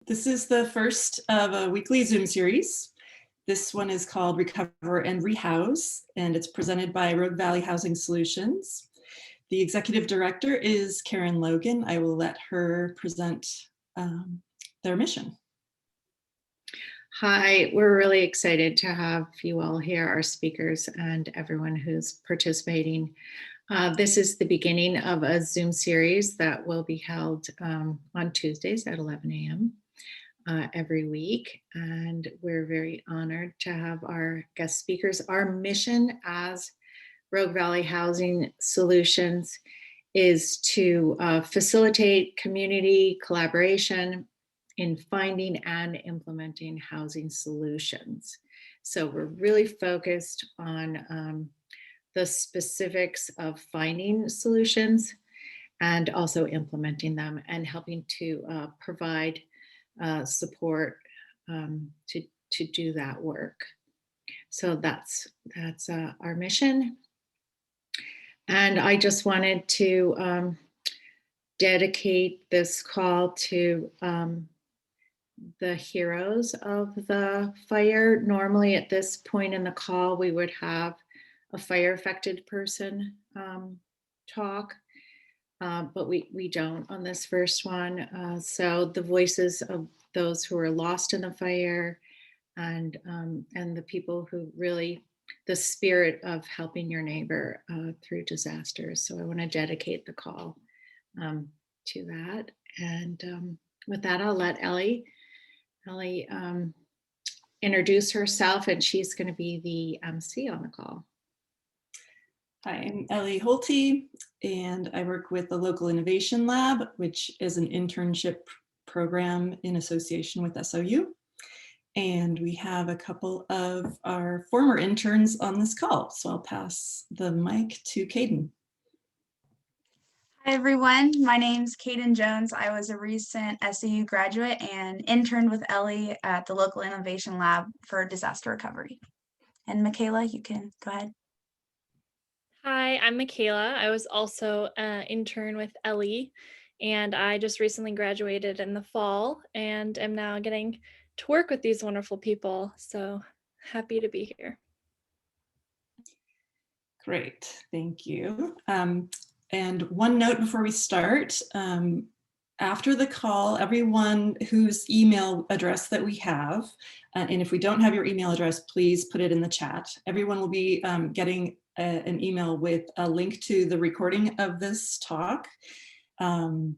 This is the first of a weekly Zoom series. This one is called Recover and Rehouse, and it's presented by Rogue Valley Housing Solutions. The executive director is Karen Logan. I will let her present their mission. Hi, we're really excited to have you all here, our speakers and everyone who's participating. This is the beginning of a Zoom series that will be held on Tuesdays at 11 a.m. Every week. And we're very honored to have our guest speakers. Our mission as Rogue Valley Housing Solutions is to facilitate community collaboration in finding and implementing housing solutions. So we're really focused on the specifics of finding solutions and also implementing them and helping to provide support to do that work. So that's our mission. And I just wanted to dedicate this call to the heroes of the fire. Normally at this point in the call, we would have a fire affected person talk, but we don't on this first one. So the voices of those who are lost in the fire and the people who really, the spirit of helping your neighbor through disasters. So I want to dedicate the call to that. And with that, I'll let Ellie introduce herself, and she's going to be the MC on the call. Hi, I'm Ellie Holte, and I work with the Local Innovation Lab, which is an internship program in association with SOU. And we have a couple of our former interns on this call. So I'll pass the mic to Caden. Hi everyone, my name's Caden Jones. I was a recent SAU graduate and interned with Ellie at the Local Innovation Lab for disaster recovery. And Michaela, you can go ahead. Hi, I'm Michaela. I was also an intern with Ellie, and I just recently graduated in the fall and am now getting to work with these wonderful people. So happy to be here. Great, thank you. And one note before we start, after the call, everyone whose email address that we have, and if we don't have your email address, please put it in the chat. Everyone will be getting an email with a link to the recording of this talk and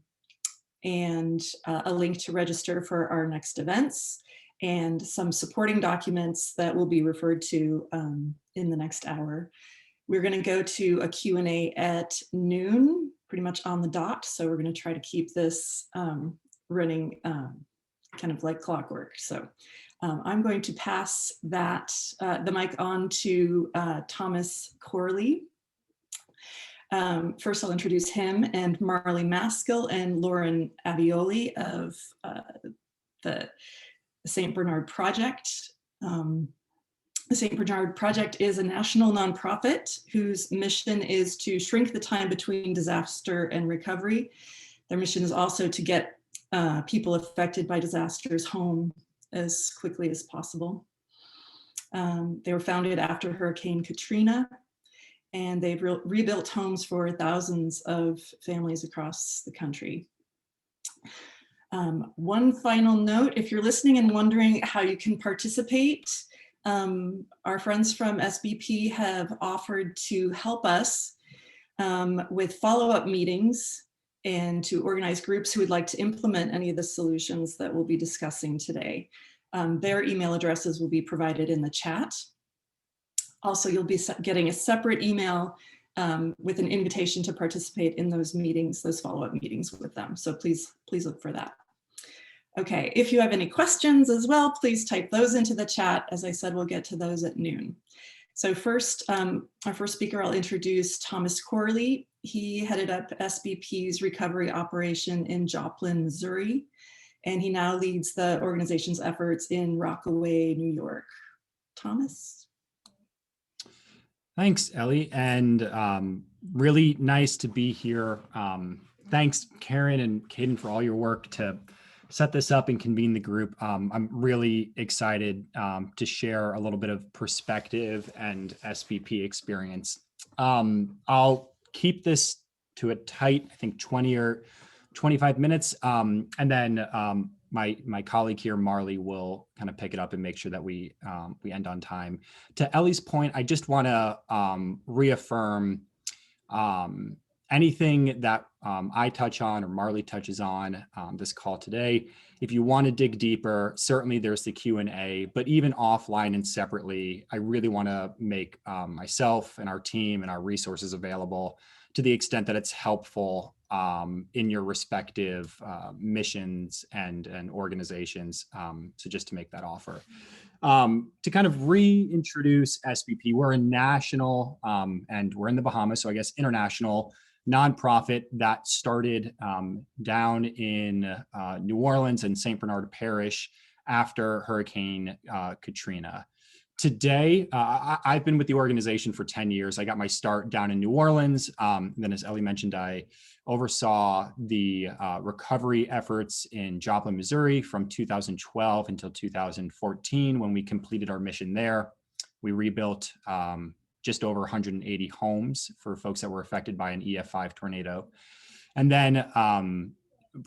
a link to register for our next events and some supporting documents that will be referred to in the next hour. We're going to go to a Q&A at noon, pretty much on the dot. So we're going to try to keep this running kind of like clockwork. So I'm going to pass the mic on to Thomas Corley. First, I'll introduce him and Marley Maskill and Lauren Abioli of the St. Bernard Project. The St. Bernard Project is a national nonprofit whose mission is to shrink the time between disaster and recovery. Their mission is also to get people affected by disasters home as quickly as possible. They were founded after Hurricane Katrina, and they've rebuilt homes for thousands of families across the country. One final note, if you're listening and wondering how you can participate, our friends from SBP have offered to help us with follow-up meetings and to organize groups who would like to implement any of the solutions that we'll be discussing today. Their email addresses will be provided in the chat. Also, you'll be getting a separate email with an invitation to participate in those meetings, those follow-up meetings with them. So please look for that. Okay, if you have any questions as well, please type those into the chat. As I said, we'll get to those at noon. So first, our first speaker, I'll introduce Thomas Corley. He headed up SBP's recovery operation in Joplin, Missouri, and he now leads the organization's efforts in Rockaway, New York. Thomas? Thanks, Ellie, and really nice to be here. Thanks, Karen and Caden, for all your work to set this up and convene the group. I'm really excited to share a little bit of perspective and SBP experience. I'll keep this to a tight, I think 20 or 25 minutes. And then my colleague here, Marley, will kind of pick it up and make sure that we end on time. To Ellie's point, I just want to reaffirm anything that I touch on or Marley touches on this call today. If you want to dig deeper, certainly there's the Q&A, but even offline and separately, I really want to make myself and our team and our resources available to the extent that it's helpful in your respective missions and organizations. So just to make that offer. To kind of reintroduce SBP, we're a national, and we're in the Bahamas, so I guess international nonprofit that started down in New Orleans and St. Bernard Parish after Hurricane Katrina. Today, I've been with the organization for 10 years. I got my start down in New Orleans. Then as Ellie mentioned, I oversaw the recovery efforts in Joplin, Missouri from 2012 until 2014 when we completed our mission there. We rebuilt just over 180 homes for folks that were affected by an EF5 tornado. And then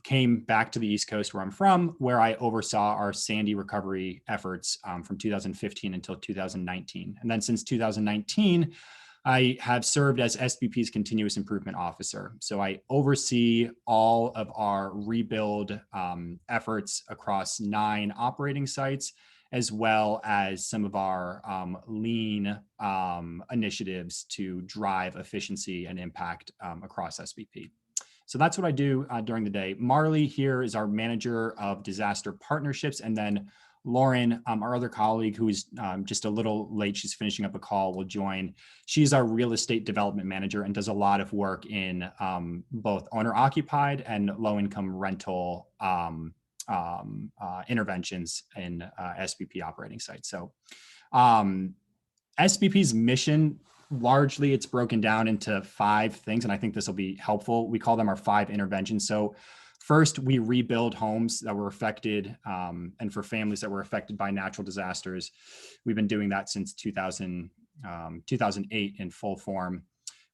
came back to the East Coast where I'm from, where I oversaw our Sandy recovery efforts from 2015 until 2019. And then since 2019, I have served as SBP's Continuous Improvement Officer. So I oversee all of our rebuild efforts across 9 operating sites, as well as some of our lean initiatives to drive efficiency and impact across SBP. So that's what I do during the day. Marley here is our manager of disaster partnerships. And then Lauren, our other colleague who is just a little late, she's finishing up a call, will join. She's our real estate development manager and does a lot of work in both owner occupied and low income rental interventions in SBP operating sites. So SBP's mission, largely it's broken down into 5 things, and I think this will be helpful. We call them our 5 interventions. So first, we rebuild homes that were affected and for families that were affected by natural disasters. We've been doing that since 2008 in full form.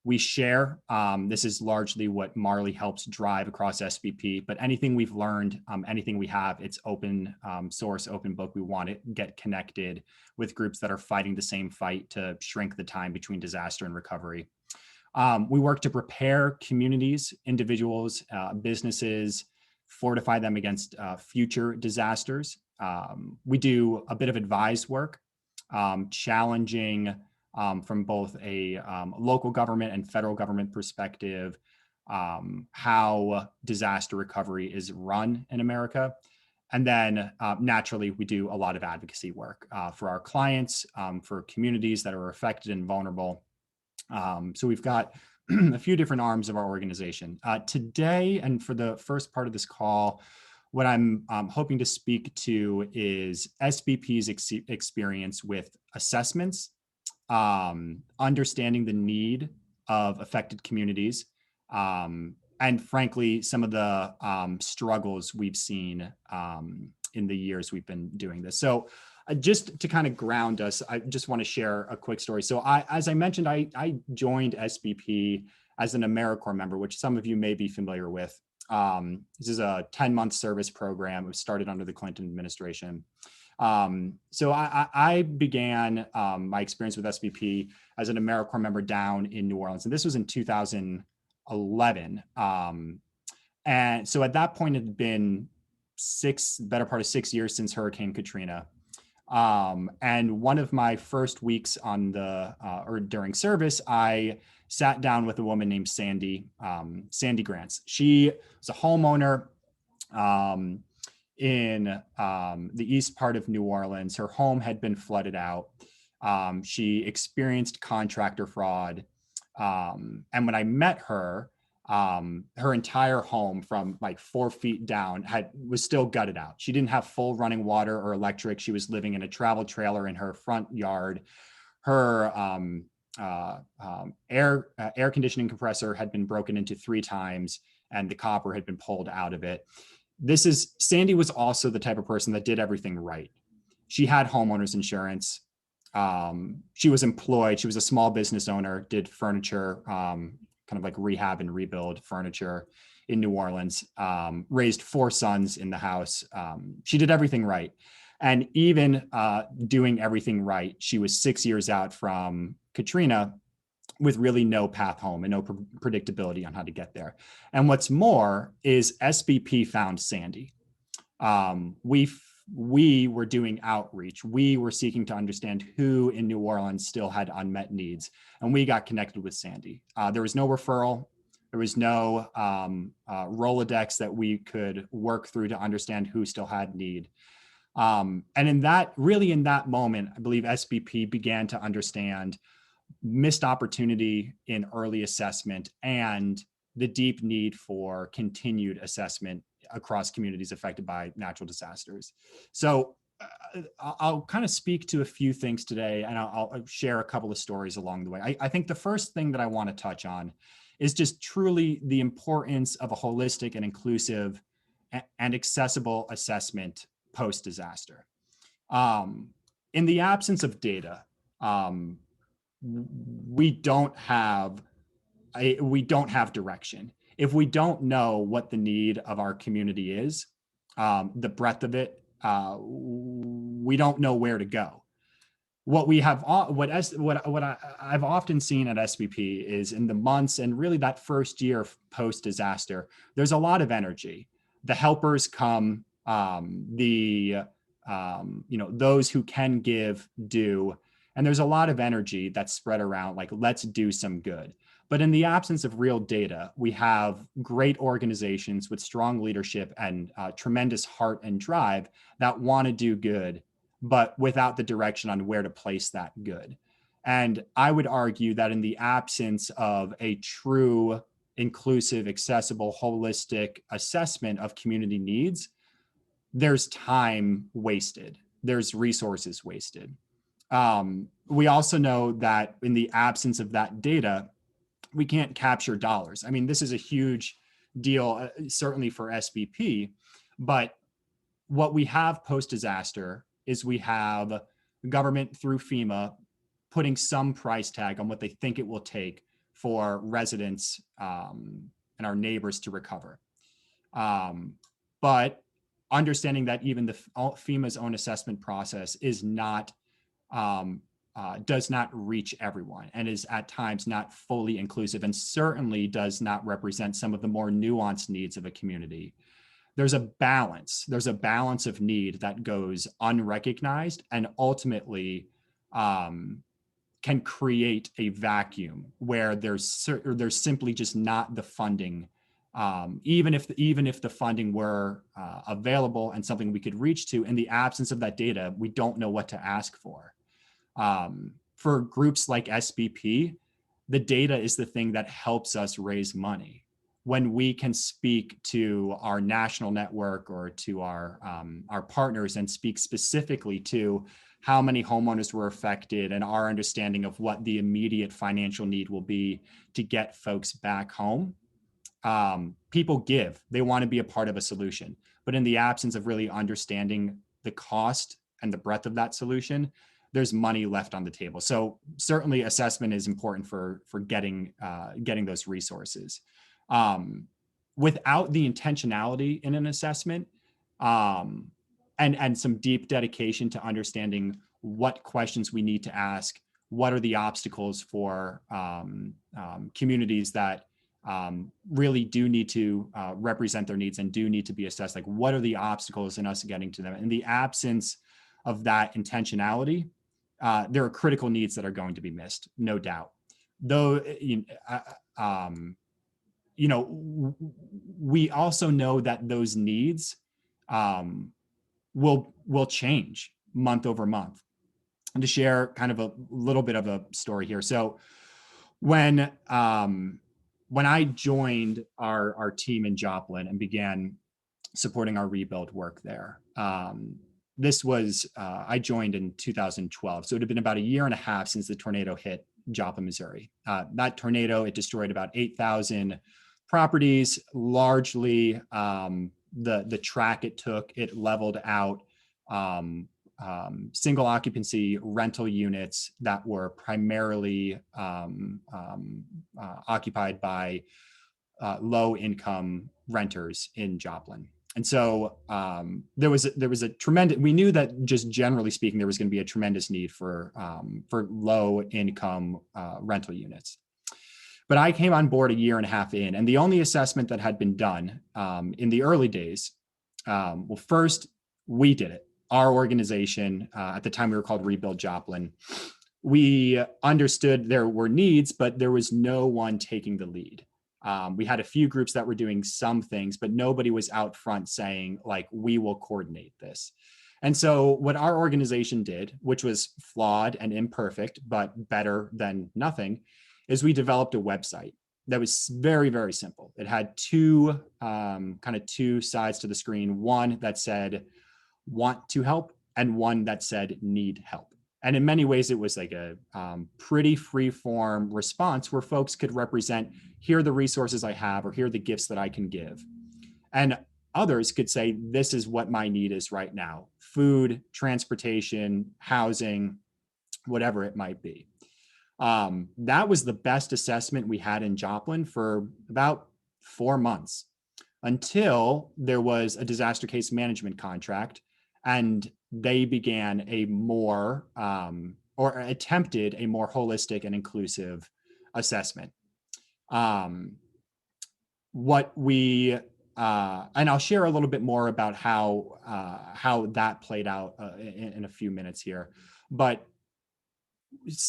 We share. This is largely what Marley helps drive across SBP, but anything we've learned, anything we have, it's open source, open book. We want to get connected with groups that are fighting the same fight to shrink the time between disaster and recovery. We work to prepare communities, individuals, businesses, fortify them against future disasters. We do a bit of advised work, challenging from both a local government and federal government perspective, how disaster recovery is run in America. And then naturally, we do a lot of advocacy work for our clients, for communities that are affected and vulnerable. So we've got a few different arms of our organization. Today, and for the first part of this call, what I'm hoping to speak to is SBP's experience with assessments, understanding the need of affected communities, and frankly, some of the struggles we've seen in the years we've been doing this. So just to kind of ground us, I just want to share a quick story. So as I mentioned, I joined SBP as an AmeriCorps member, which some of you may be familiar with. This is a 10-month service program. It was started under the Clinton administration. So I began my experience with SBP as an AmeriCorps member down in New Orleans, and this was in 2011. And so at that point, it had been better part of 6 years since Hurricane Katrina. And one of my first weeks on or during service, I sat down with a woman named Sandy Grants. She was a homeowner in the east part of New Orleans. Her home had been flooded out. She experienced contractor fraud. And when I met her, her entire home from like 4 feet down was still gutted out. She didn't have full running water or electric. She was living in a travel trailer in her front yard. Her air conditioning compressor had been broken into 3 times, and the copper had been pulled out of it. Sandy was also the type of person that did everything right. She had homeowners insurance. She was employed. She was a small business owner, did furniture, kind of like rehab and rebuild furniture in New Orleans, raised 4 sons in the house. She did everything right. And even doing everything right, she was 6 years out from Katrina with really no path home and no predictability on how to get there. And what's more is SBP found Sandy. We were doing outreach. We were seeking to understand who in New Orleans still had unmet needs. And we got connected with Sandy. There was no referral. There was no Rolodex that we could work through to understand who still had need. And in that moment, I believe SBP began to understand missed opportunity in early assessment and the deep need for continued assessment across communities affected by natural disasters. So I'll kind of speak to a few things today, and I'll share a couple of stories along the way. I think the first thing that I want to touch on is just truly the importance of a holistic and inclusive and accessible assessment post-disaster. In the absence of data, we don't have direction. If we don't know what the need of our community is, the breadth of it, we don't know where to go. What I've often seen at SBP is in the months and really that first year post disaster, there's a lot of energy. The helpers come, those who can give do. And there's a lot of energy that's spread around, like, let's do some good. But in the absence of real data, we have great organizations with strong leadership and tremendous heart and drive that want to do good, but without the direction on where to place that good. And I would argue that in the absence of a true, inclusive, accessible, holistic assessment of community needs, there's time wasted, there's resources wasted. We also know that in the absence of that data, we can't capture dollars. I mean, this is a huge deal, certainly for SBP, but what we have post-disaster is we have government through FEMA putting some price tag on what they think it will take for residents and our neighbors to recover. But understanding that even the FEMA's own assessment process is not does not reach everyone and is at times not fully inclusive, and certainly does not represent some of the more nuanced needs of a community. There's a balance of need that goes unrecognized and ultimately can create a vacuum where there's simply just not the funding. Even if the funding were available and something we could reach to, in the absence of that data, we don't know what to ask for. For groups like SBP, the data is the thing that helps us raise money. When we can speak to our national network or to our partners and speak specifically to how many homeowners were affected and our understanding of what the immediate financial need will be to get folks back home, people give. They want to be a part of a solution. But in the absence of really understanding the cost and the breadth of that solution, there's money left on the table. So certainly assessment is important for getting those resources. Without the intentionality in an assessment and some deep dedication to understanding what questions we need to ask, what are the obstacles for communities that really do need to represent their needs and do need to be assessed, like what are the obstacles in us getting to them? In the absence of that intentionality, there are critical needs that are going to be missed, no doubt. Though, we also know that those needs will change month over month. And to share kind of a little bit of a story here. So when I joined our team in Joplin and began supporting our rebuild work there, this was, I joined in 2012. So it had been about a year and a half since the tornado hit Joplin, Missouri. That tornado, it destroyed about 8,000 properties, largely the track it took. It leveled out single occupancy rental units that were primarily occupied by low income renters in Joplin. And so there was a tremendous, we knew that just generally speaking, there was going to be a tremendous need for low income rental units. But I came on board a year and a half in, and the only assessment that had been done in the early days, well, first we did it. Our organization, at the time we were called Rebuild Joplin, we understood there were needs, but there was no one taking the lead. We had a few groups that were doing some things, but nobody was out front saying, like, we will coordinate this. And so what our organization did, which was flawed and imperfect, but better than nothing, is we developed a website that was very, very simple. It had two sides to the screen, one that said, want to help, and one that said, need help. And in many ways, it was like a pretty free form response where folks could represent, here are the resources I have, or here are the gifts that I can give. And others could say, this is what my need is right now: food, transportation, housing, whatever it might be. That was the best assessment we had in Joplin for about 4 months, until there was a disaster case management contract, and they began a more, or attempted a more holistic and inclusive assessment. What we, and I'll share a little bit more about how that played out in a few minutes here, but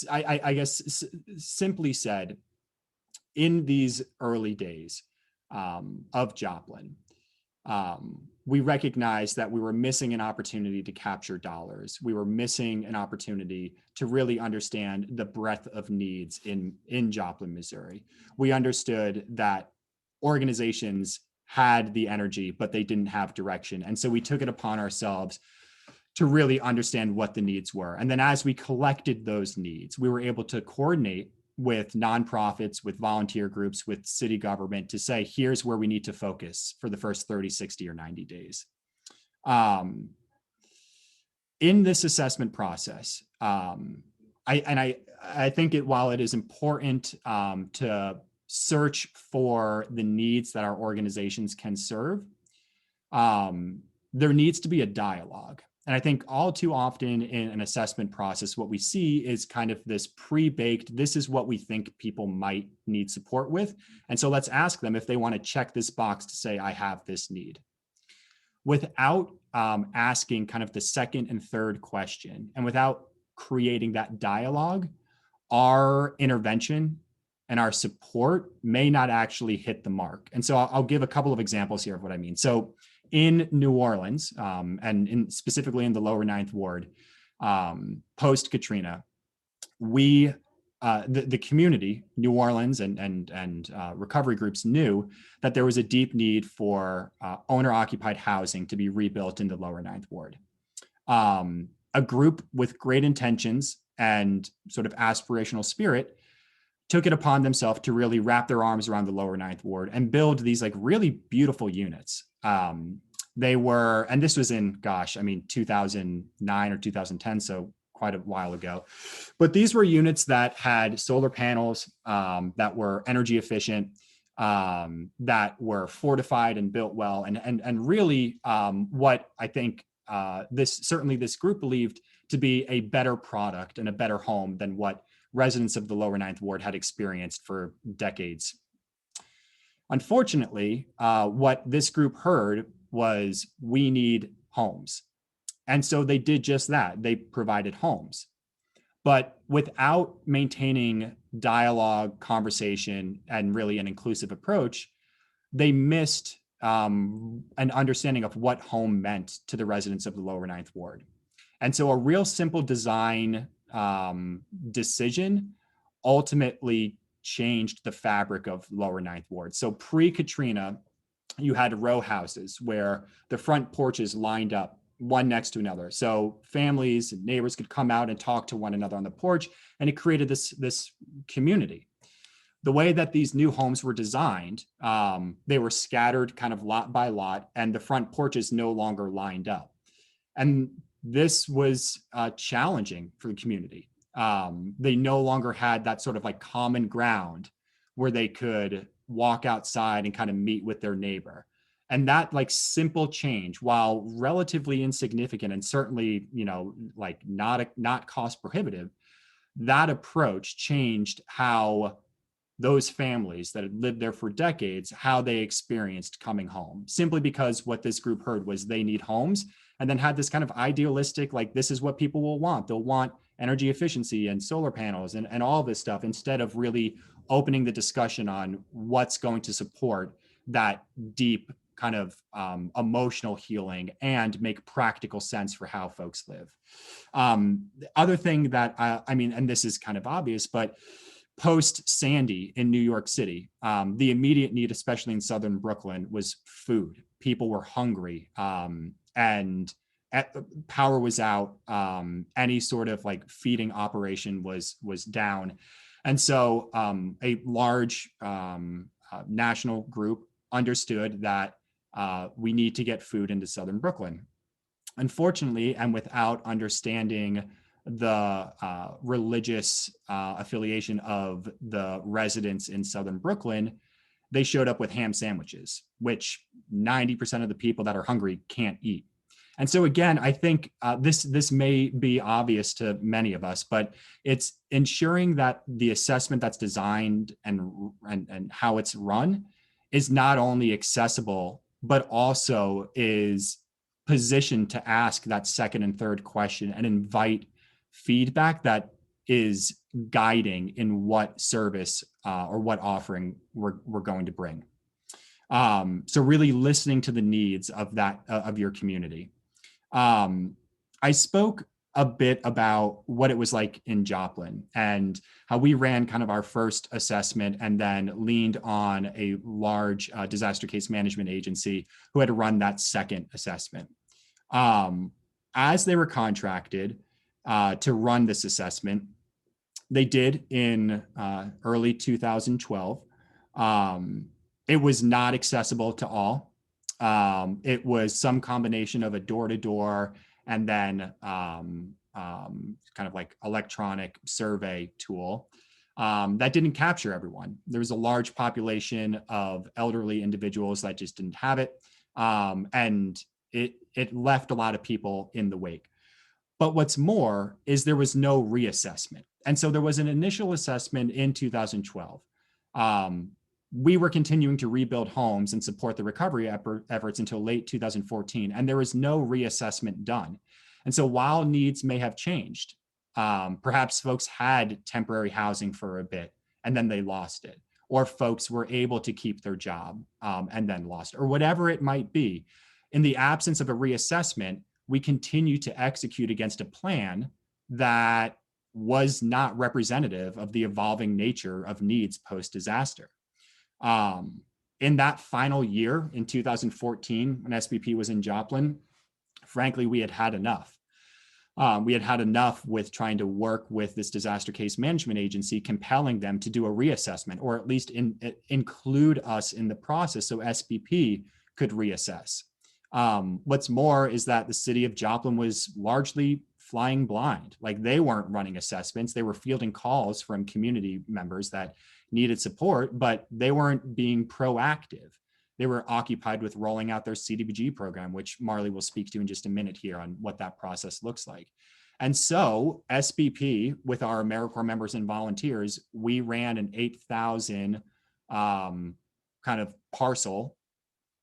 I guess simply said, in these early days of Joplin, we recognized that we were missing an opportunity to capture dollars. We were missing an opportunity to really understand the breadth of needs in Joplin, Missouri. We understood that organizations had the energy, but they didn't have direction. And so we took it upon ourselves to really understand what the needs were. And then as we collected those needs, we were able to coordinate with nonprofits, with volunteer groups, with city government to say, here's where we need to focus for the first 30, 60, or 90 days. In this assessment process, I think while it is important to search for the needs that our organizations can serve, there needs to be a dialogue. And I think all too often in an assessment process, what we see is kind of this pre-baked, this is what we think people might need support with. And so let's ask them if they want to check this box to say, I have this need, without asking kind of the second and third question, and without creating that dialogue. Our intervention and our support may not actually hit the mark. And so I'll give a couple of examples here of what I mean. So in New Orleans, and specifically in the lower Ninth Ward, post-Katrina, the community, New Orleans and recovery groups knew that there was a deep need for owner-occupied housing to be rebuilt in the lower Ninth Ward. A group with great intentions and sort of aspirational spirit took it upon themselves to really wrap their arms around the lower Ninth Ward and build these like really beautiful units. They were, and this was in, 2009 or 2010, so quite a while ago. But these were units that had solar panels, that were energy efficient, that were fortified and built well, and really what I think this group believed to be a better product and a better home than what residents of the lower Ninth Ward had experienced for decades. Unfortunately, what this group heard was, we need homes. And so they did just that. They provided homes. But without maintaining dialogue, conversation, and really an inclusive approach, they missed an understanding of what home meant to the residents of the lower Ninth Ward. And so a real simple design decision ultimately changed the fabric of lower Ninth Ward. So pre-Katrina, you had row houses where the front porches lined up one next to another. So families and neighbors could come out and talk to one another on the porch, and it created this community. The way that these new homes were designed, they were scattered kind of lot by lot, and the front porches no longer lined up. And this was challenging for the community. They no longer had that sort of like common ground where they could walk outside and kind of meet with their neighbor. And that like simple change, while relatively insignificant and certainly, like not cost prohibitive, that approach changed how those families that had lived there for decades, how they experienced coming home, simply because what this group heard was they need homes, and then had this kind of idealistic, like, this is what people will want. They'll want energy efficiency and solar panels and all this stuff, instead of really opening the discussion on what's going to support that deep kind of emotional healing and make practical sense for how folks live. The other thing that and this is kind of obvious, but post Sandy in New York City, the immediate need, especially in Southern Brooklyn, was food. People were hungry, and power was out. Any sort of like feeding operation was down. And so a large national group understood that we need to get food into Southern Brooklyn. Unfortunately, and without understanding the religious affiliation of the residents in Southern Brooklyn, they showed up with ham sandwiches, which 90% of the people that are hungry can't eat. And so again, I think this may be obvious to many of us, but it's ensuring that the assessment that's designed and how it's run is not only accessible, but also is positioned to ask that second and third question and invite feedback that is guiding in what service or what offering we're going to bring. So really listening to the needs of that of your community. I spoke a bit about what it was like in Joplin and how we ran kind of our first assessment and then leaned on a large disaster case management agency who had to run that second assessment. As they were contracted to run this assessment, they did in early 2012. It was not accessible to all. It was some combination of a door-to-door and then kind of like electronic survey tool that didn't capture everyone. There was a large population of elderly individuals that just didn't have it. And it left a lot of people in the wake. But what's more is there was no reassessment. And so there was an initial assessment in 2012. We were continuing to rebuild homes and support the recovery efforts until late 2014, and there was no reassessment done. And so while needs may have changed, perhaps folks had temporary housing for a bit and then they lost it, or folks were able to keep their job and then lost it, or whatever it might be. In the absence of a reassessment, we continue to execute against a plan that was not representative of the evolving nature of needs post-disaster. In that final year in 2014, when SBP was in Joplin, frankly, we had had enough. We had had enough with trying to work with this disaster case management agency, compelling them to do a reassessment, or at least include us in the process so SBP could reassess. What's more is that the city of Joplin was largely flying blind. Like, they weren't running assessments. They were fielding calls from community members that needed support, but they weren't being proactive. They were occupied with rolling out their CDBG program, which Marley will speak to in just a minute here on what that process looks like. And so SBP, with our AmeriCorps members and volunteers, we ran an 8,000 kind of parcel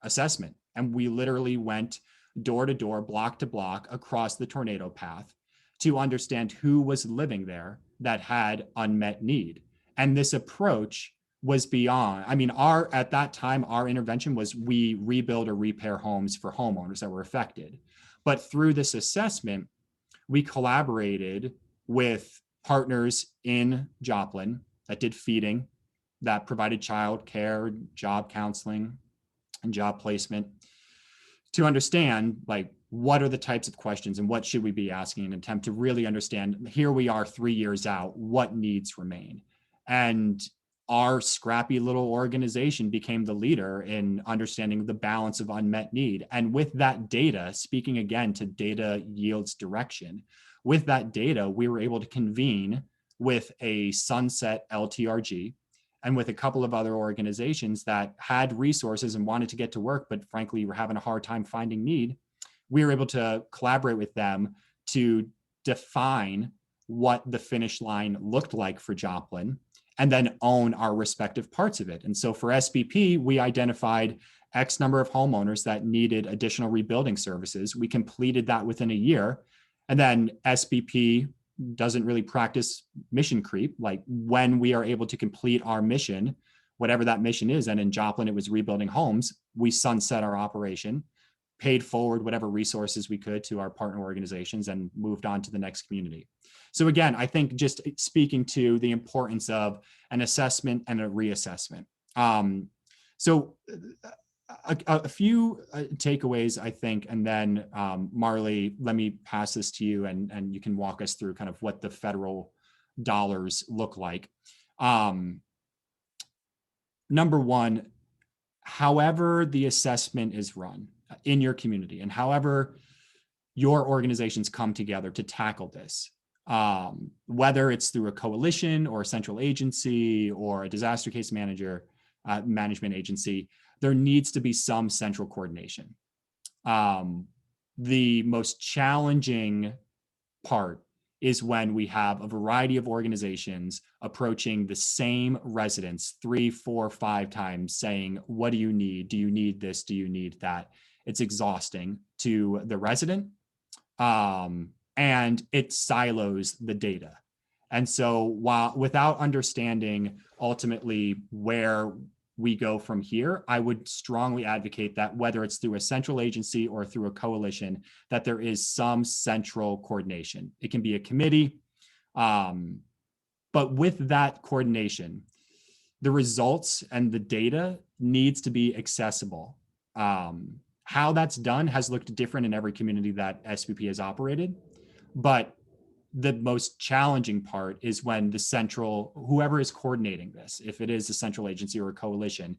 assessment. And we literally went door to door, block to block across the tornado path to understand who was living there that had unmet need. And this approach was beyond, at that time, our intervention was we rebuild or repair homes for homeowners that were affected. But through this assessment, we collaborated with partners in Joplin that did feeding, that provided child care, job counseling, and job placement, to understand, like, what are the types of questions and what should we be asking, in an attempt to really understand, here we are 3 years out, what needs remain. And our scrappy little organization became the leader in understanding the balance of unmet need. And with that data, speaking again to data yields direction, with that data, we were able to convene with a sunset LTRG and with a couple of other organizations that had resources and wanted to get to work, but frankly, were having a hard time finding need. We were able to collaborate with them to define what the finish line looked like for Joplin, and then own our respective parts of it. And so for SBP, we identified X number of homeowners that needed additional rebuilding services. We completed that within a year. And then SBP doesn't really practice mission creep. Like when we are able to complete our mission, whatever that mission is, and in Joplin, it was rebuilding homes, we sunset our operation, paid forward whatever resources we could to our partner organizations, and moved on to the next community. So again, I think just speaking to the importance of an assessment and a reassessment. So a few takeaways, I think, and then Marley, let me pass this to you, and you can walk us through kind of what the federal dollars look like. Number one, however the assessment is run in your community and however your organizations come together to tackle this, whether it's through a coalition or a central agency or a disaster case management agency, there needs to be some central coordination. The most challenging part is when we have a variety of organizations approaching the same residents 3, 4, 5 times saying, what do you need? Do you need this? Do you need that? It's exhausting to the resident, and it silos the data. And so without understanding ultimately where we go from here, I would strongly advocate that whether it's through a central agency or through a coalition, that there is some central coordination. It can be a committee, but with that coordination, the results and the data needs to be accessible. How that's done has looked different in every community that SBP has operated, but the most challenging part is when the central, whoever is coordinating this, if it is a central agency or a coalition,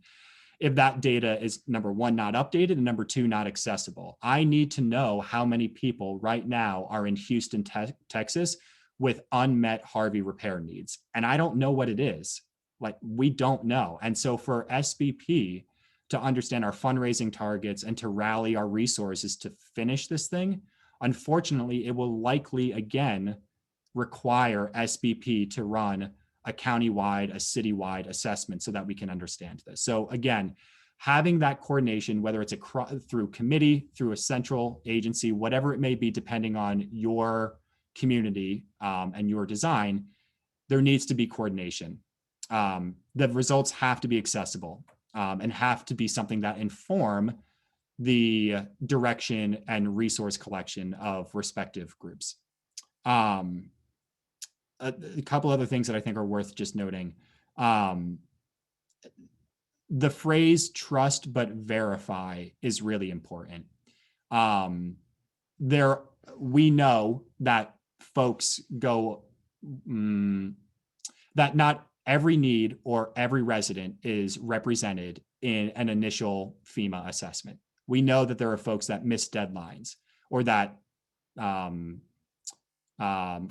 if that data is, number one, not updated, and number two, not accessible. I need to know how many people right now are in Houston, Texas with unmet Harvey repair needs. And I don't know what it is. Like, we don't know. And so for SBP to understand our fundraising targets and to rally our resources to finish this thing, unfortunately, it will likely, again, require SBP to run a countywide, a citywide assessment so that we can understand this. So again, having that coordination, whether it's through committee, through a central agency, whatever it may be, depending on your community and your design, there needs to be coordination. The results have to be accessible and have to be something that inform the direction and resource collection of respective groups. A couple other things that I think are worth just noting. The phrase trust but verify is really important. We know that folks go, that not every need or every resident is represented in an initial FEMA assessment. We know that there are folks that miss deadlines or that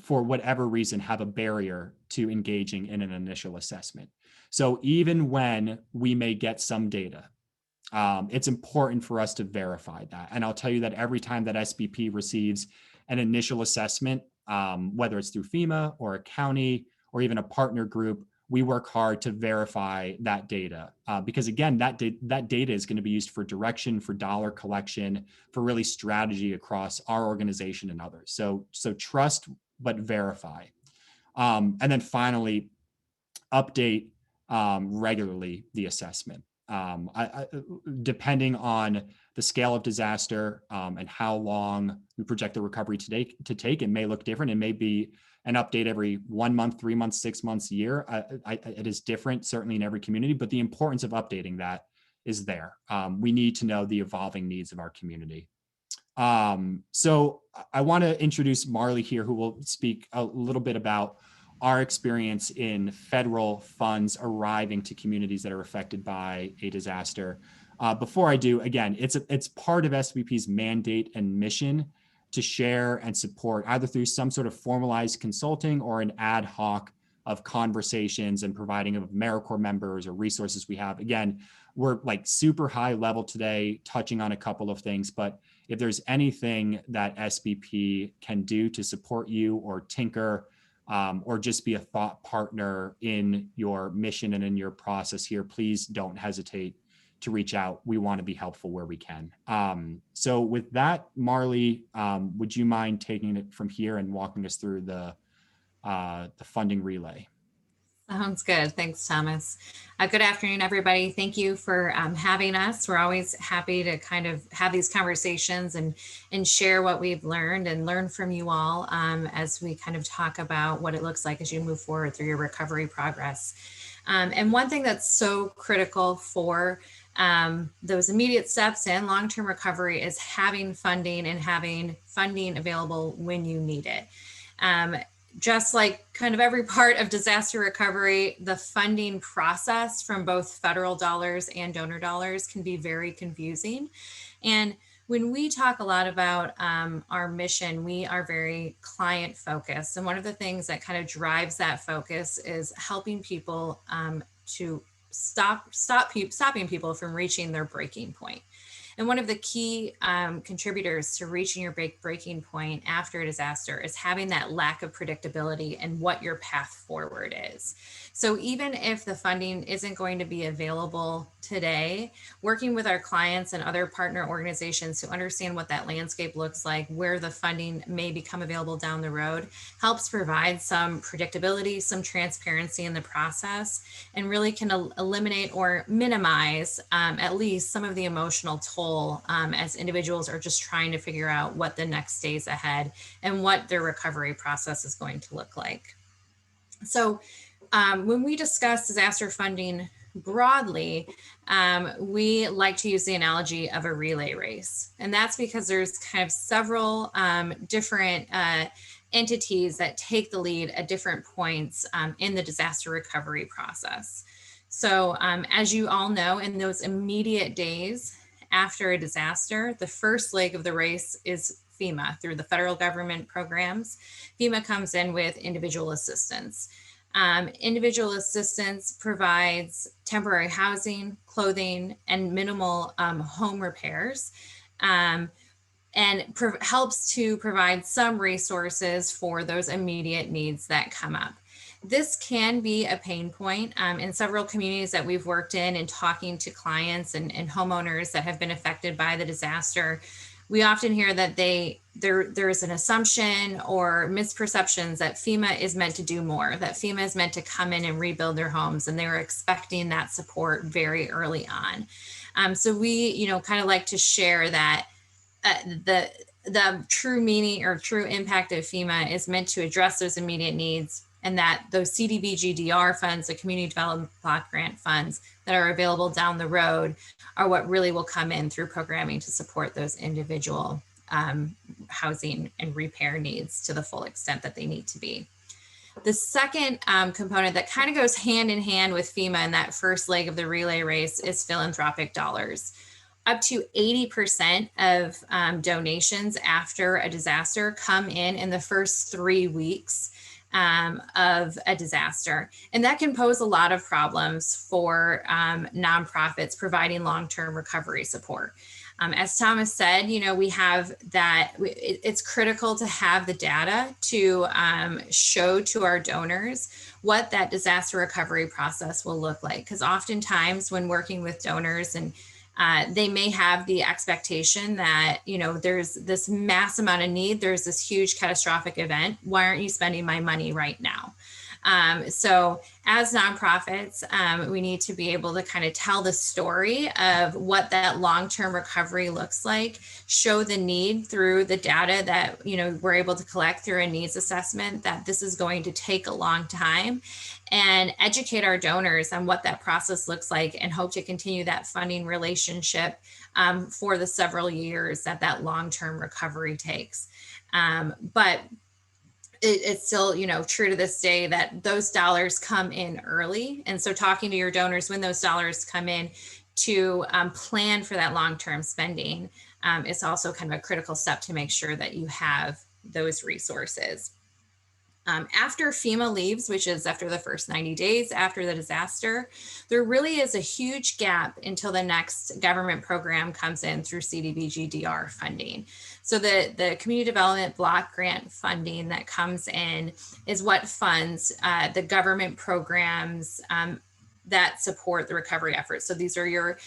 for whatever reason have a barrier to engaging in an initial assessment. So even when we may get some data, it's important for us to verify that. And I'll tell you that every time that SBP receives an initial assessment, whether it's through FEMA or a county or even a partner group, we work hard to verify that data because again, that data is going to be used for direction, for dollar collection, for really strategy across our organization and others. So trust, but verify. And then finally, update regularly the assessment. Depending on the scale of disaster and how long we project the recovery to take, it may look different. It may be an update every 1 month, 3 months, 6 months, a year. It is different, certainly in every community, but the importance of updating that is there. We need to know the evolving needs of our community. So I want to introduce Marley here, who will speak a little bit about our experience in federal funds arriving to communities that are affected by a disaster. Before I do, again, it's part of SBP's mandate and mission to share and support either through some sort of formalized consulting or an ad hoc of conversations and providing of AmeriCorps members or resources we have. Again, we're like super high level today, touching on a couple of things, but if there's anything that SBP can do to support you or tinker or just be a thought partner in your mission and in your process here, please don't hesitate to reach out. We want to be helpful where we can. So with that, Marley, would you mind taking it from here and walking us through the funding relay? Sounds good. Thanks, Thomas. Good afternoon, everybody. Thank you for having us. We're always happy to kind of have these conversations and share what we've learned and learn from you all as we kind of talk about what it looks like as you move forward through your recovery progress. And one thing that's so critical for those immediate steps in long-term recovery is having funding and having funding available when you need it. Just like kind of every part of disaster recovery, the funding process from both federal dollars and donor dollars can be very confusing. And when we talk a lot about our mission, we are very client focused. And one of the things that kind of drives that focus is helping people to stopping people from reaching their breaking point. And one of the key contributors to reaching your breaking point after a disaster is having that lack of predictability and what your path forward is. So even if the funding isn't going to be available today, working with our clients and other partner organizations to understand what that landscape looks like, where the funding may become available down the road, helps provide some predictability, some transparency in the process, and really can eliminate or minimize at least some of the emotional toll as individuals are just trying to figure out what the next days ahead and what their recovery process is going to look like. So when we discuss disaster funding broadly, we like to use the analogy of a relay race. And that's because there's kind of several different entities that take the lead at different points in the disaster recovery process. So as you all know, in those immediate days after a disaster, the first leg of the race is FEMA. Through the federal government programs, FEMA comes in with individual assistance. Individual assistance provides temporary housing, clothing, and minimal home repairs, and helps to provide some resources for those immediate needs that come up. This can be a pain point in several communities that we've worked in and talking to clients and homeowners that have been affected by the disaster. We often hear that there is an assumption or misperceptions that FEMA is meant to do more, that FEMA is meant to come in and rebuild their homes, and they were expecting that support very early on. So we, kind of like to share that the true meaning or true impact of FEMA is meant to address those immediate needs, and that those CDBG-DR funds, the Community Development Block Grant funds that are available down the road, are what really will come in through programming to support those individual housing and repair needs to the full extent that they need to be. The second component that kind of goes hand in hand with FEMA in that first leg of the relay race is philanthropic dollars. Up to 80% of donations after a disaster come in the first 3 weeks of a disaster. And that can pose a lot of problems for nonprofits providing long-term recovery support. As Thomas said, we have that, it's critical to have the data to show to our donors what that disaster recovery process will look like. Because oftentimes when working with donors, and they may have the expectation that, there's this mass amount of need, there's this huge catastrophic event, why aren't you spending my money right now? So as nonprofits, we need to be able to kind of tell the story of what that long-term recovery looks like, show the need through the data that, we're able to collect through a needs assessment, that this is going to take a long time, and educate our donors on what that process looks like, and hope to continue that funding relationship for the several years that long-term recovery takes. But it's still, you know, true to this day that those dollars come in early. And so talking to your donors when those dollars come in to plan for that long-term spending is also kind of a critical step to make sure that you have those resources. After FEMA leaves, which is after the first 90 days after the disaster, there really is a huge gap until the next government program comes in through CDBG-DR funding. So the community development block grant funding that comes in is what funds the government programs that support the recovery efforts. So these are your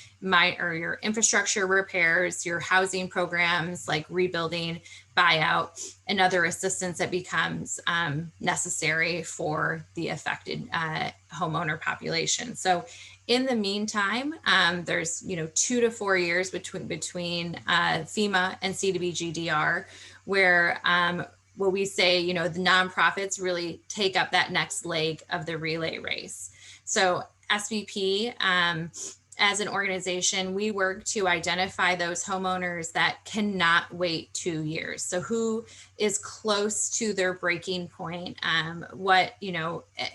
infrastructure repairs, your housing programs like rebuilding, buyout, and other assistance that becomes necessary for the affected homeowner population. So in the meantime, there's 2 to 4 years between FEMA and CDBG-DR, where we say the nonprofits really take up that next leg of the relay race. So SBP, as an organization, we work to identify those homeowners that cannot wait 2 years. So who is close to their breaking point? What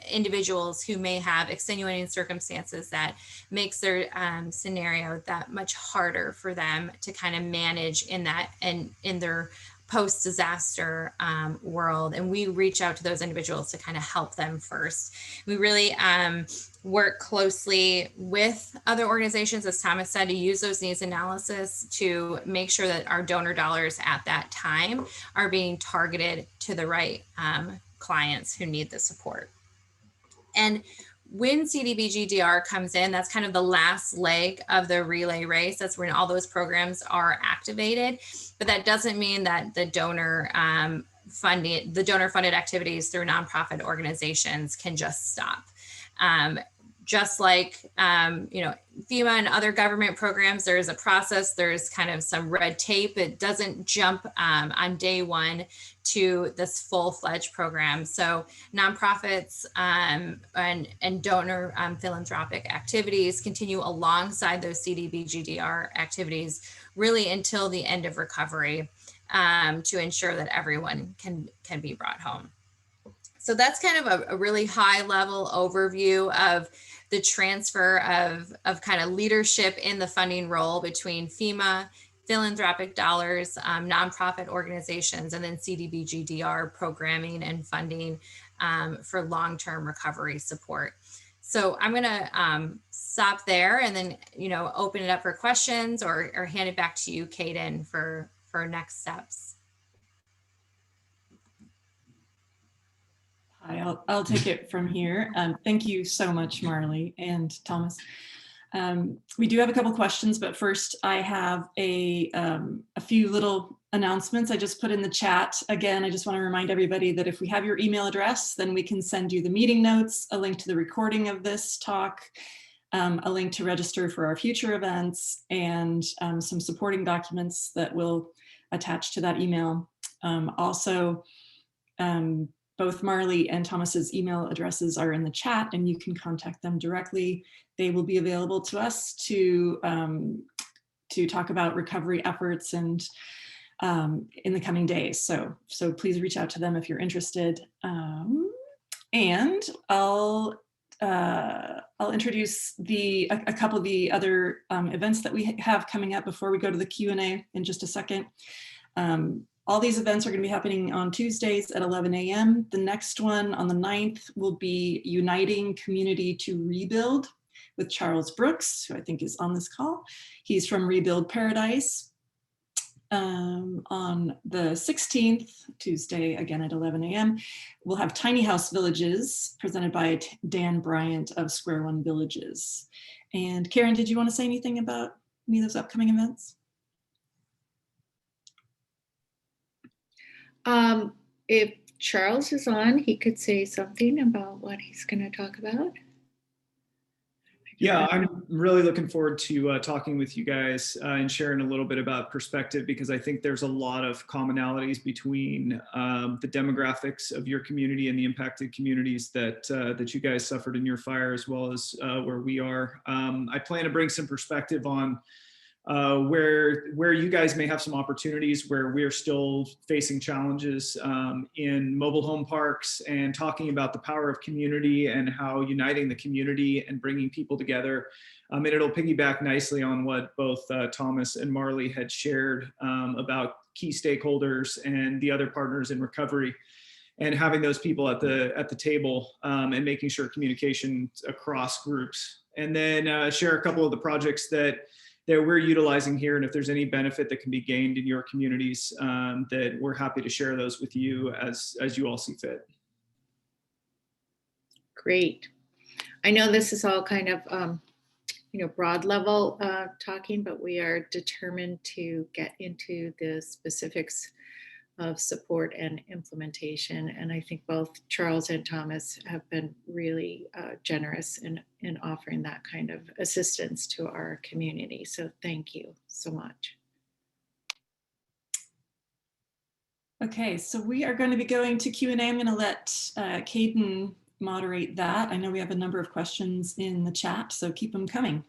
individuals who may have extenuating circumstances that makes their scenario that much harder for them to kind of manage in that and in their post-disaster world. And we reach out to those individuals to kind of help them first. We really work closely with other organizations, as Thomas said, to use those needs analysis to make sure that our donor dollars at that time are being targeted to the right clients who need the support. And when CDBG-DR comes in, that's kind of the last leg of the relay race. That's when all those programs are activated. But that doesn't mean that the donor funded activities through nonprofit organizations can just stop. Just like, FEMA and other government programs, there's a process, there's kind of some red tape. It doesn't jump on day one to this full-fledged program. So nonprofits and donor philanthropic activities continue alongside those CDBG-DR activities really until the end of recovery to ensure that everyone can be brought home. So that's kind of a really high level overview of the transfer of kind of leadership in the funding role between FEMA, philanthropic dollars, nonprofit organizations, and then CDBG-DR programming and funding for long-term recovery support. So I'm gonna stop there and then open it up for questions or hand it back to you, Kaden, for next steps. I'll take it from here. Thank you so much, Marley and Thomas. We do have a couple questions, but first I have a few little announcements I just put in the chat. Again, I just want to remind everybody that if we have your email address, then we can send you the meeting notes, a link to the recording of this talk, a link to register for our future events, and some supporting documents that we'll attach to that email. Also, both Marley and Thomas's email addresses are in the chat and you can contact them directly. They will be available to us to talk about recovery efforts and in the coming days. So please reach out to them if you're interested. And I'll introduce a couple of the other events that we have coming up before we go to the Q&A in just a second. All these events are going to be happening on Tuesdays at 11 a.m. The next one on the 9th will be Uniting Community to Rebuild with Charles Brooks, who I think is on this call. He's from Rebuild Paradise. On the 16th, Tuesday, again at 11 a.m., we'll have Tiny House Villages presented by Dan Bryant of Square One Villages. And Karen, did you want to say anything about any of those upcoming events? If Charles is on, he could say something about what he's going to talk about. Yeah, I'm really looking forward to talking with you guys and sharing a little bit about perspective, because I think there's a lot of commonalities between the demographics of your community and the impacted communities that you guys suffered in your fire, as well as where we are. I plan to bring some perspective on where you guys may have some opportunities where we're still facing challenges in mobile home parks, and talking about the power of community and how uniting the community and bringing people together. And it'll piggyback nicely on what both Thomas and Marley had shared about key stakeholders and the other partners in recovery, and having those people at the table and making sure communication across groups. And then share a couple of the projects that we're utilizing here, and if there's any benefit that can be gained in your communities, that we're happy to share those with you as you all see fit. Great. I know this is all kind of broad level talking, but we are determined to get into the specifics of support and implementation. And I think both Charles and Thomas have been really generous in offering that kind of assistance to our community. So thank you so much. Okay, so we are going to be going to Q&A. I'm going to let Caden moderate that. I know we have a number of questions in the chat, so keep them coming.